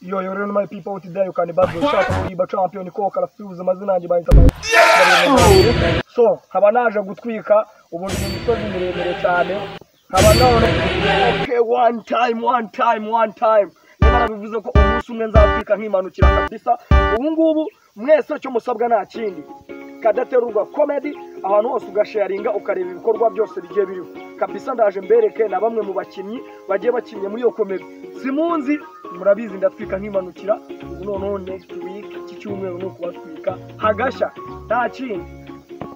Yo, rero my people today you can bad shot kuri champion ko karafuza amazina yanjye bahita so haba naje gutwika ubu ni imisozi miremire cyane haba none okay one time narabivuze ko umunsi umwe nzatwika nkimanukira kabisa ubu ngubu mwese cyo musabwa nta kindi Kadaterurwa comedy ahantu hose ugasharinga ukareba ibikorwa byose bigiye biriho kabisa ndaje mbereke na bamwe mu bakinnyi bagiye bakinye muri yo comedy simunzi murabizi ndatwika nkimanukira ubu none next week cy'icyumweru no kubatwika hagashya nta kindi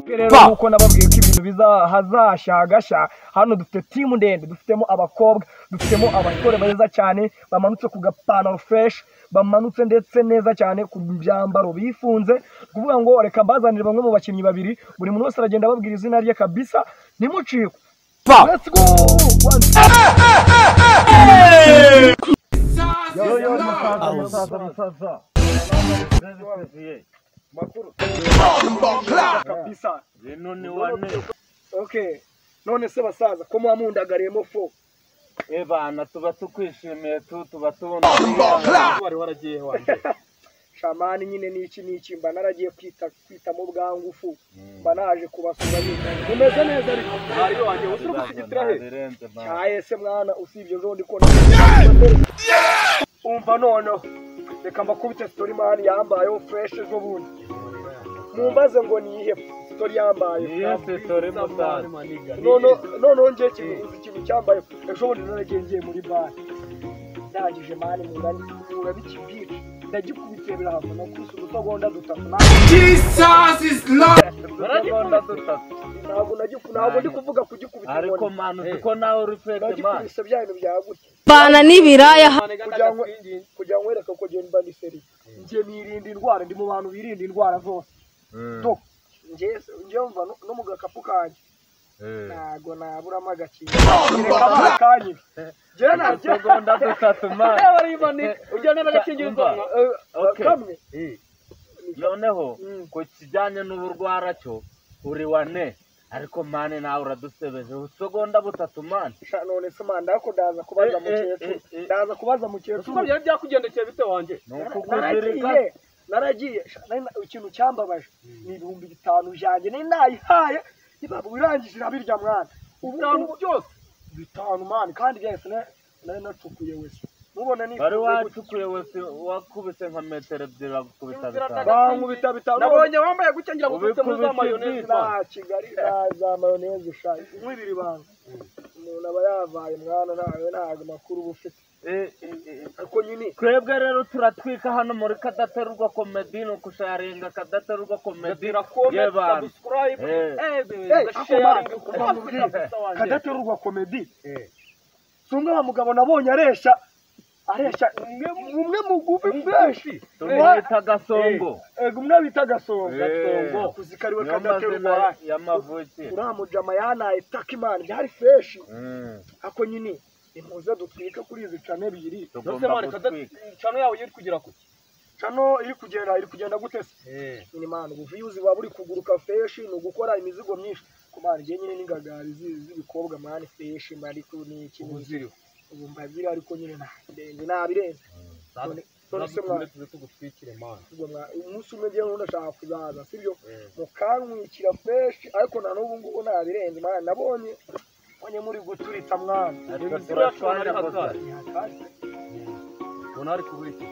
rero uko nababwiye ko ibintu bizahazashya hagashya hano dufite team ndende dufitemo abakobwa dufitemo abasore beza cyane bamanutse ku gapantaro fresh bamanutse ndetse neza cyane ku byambaro bifunze kuvuga ngo reka mbazanire bamwe mu bakinnyi babiri buri muntu wese aragenda babwira izina rye kabisa nimuciko let's go yo musaza makuru kabisa none wane okay none se basaza ko mwamundagaremo fo bana tuba tukwishimiye tuba tubona wari waragiye wanje shamani nyine niki mba naragiye kwita mu bwangufu mba naje kubasura nyine umeze neza ariko ari wanje usuru gushyitira he cyaye se mwana usibye zo ndiko umva none reka mbakubite story man yambaye fresh zo bundi mumbaze ngo nihe story yambaye story mutana no nje ikintu cyambaye ejo bundi naragiye muri bar ndagije mani mungana bikibira ndagikubitse birahafa no kusubusogonda dutatu Jesus is Lord ntabwo ndi kuvuga kugikubita ariko manu uko nawe urufete man byabintu byagutse bana n'ibiraya kugira ngo wereke ko genda ni seri nje nirinda indwara ndi mu bantu birinda indwara zose to nje mva no mu gakapu kanje ntago naburamo agakingo reka kanye je na segonda dutatu man ujyana n'agakingirizo kamwe noneho ko kijyanye n'uburwara cyo uri wane ariko mane nawe uradusebeje segonda butatu man none se man ndako ndaza kubaza mukecuru uko byari byakugendekeye bite wanje naragiye ikintu cyambabaje ni 5,000 byanjye nayihaye ibabu birangije irabirya mwana ubu byose 5 man kandi byahise nari nacukuye wese mubona ni bari wacukuye wese wakubise nka metero 2 bakubita bankubita bitanu nabonye wambaye gucengira gufite muri za mayonnaise na Kigali za mayonnaise shayi mwibiri banga umuntu aba yavaye mwana nawe ntago makuru bufite ariko nyine twebwe rero turatwika hano muri Kadaterurwa comedy no kusharinga Kadaterurwa comedy subscribe Kadaterurwa comedy sunga wa mugabo nabonye aresha umwe mugufi fresh tumwita Gasongo umwe bita Gasongo kuzikariwe Kadaterurwa yamavuki uramujama yanaye takimani byari fresh ako nyine impuza dutwika kuri izi cano ebyiri nose mane cano yawe yiri kugira ku cano iri kugenda gute se nyine mane ubuvuzi bwa buri kuguruka fresh no gukora imizigo myinshi kumana je nyine n'ingagari z'ibikobwa mane fresh mari ku ni ikintu ziri ubu mbaziri ariko nyine nabirenze nose mane tugutwikire mane umunsi umwe je ndashaka kuzaza sibyo mukanwikira fresh ariko na n'ubu ngubu nabirenze mane nabonye muri guturitsa mwana ari kubita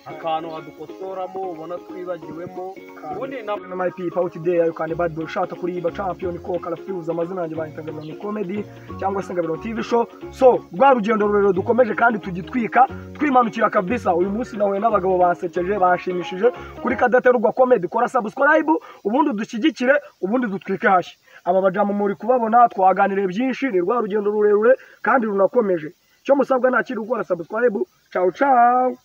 akantu adukosoramo ubona twibagiwemo ubundi na my people today you can bad shot kuri champion ko karafuza amazina yanjye bayitangana ni comedy cyangwa se ngabiro TV show so rwa rugendo rurero dukomeje kandi tugitwika twimanukira kabisa uyu munsi nawe n'abagabo basekeje bashimishije kuri Kadaterurwa comedy kora subscribe ubundi dushyigikire ubundi dutwike hashi aba bajama muri kubabona twaganire byinshi ni rwa rugendo rurerure kandi runakomeje cyo musabwa nta kiri gukora subscribe ciao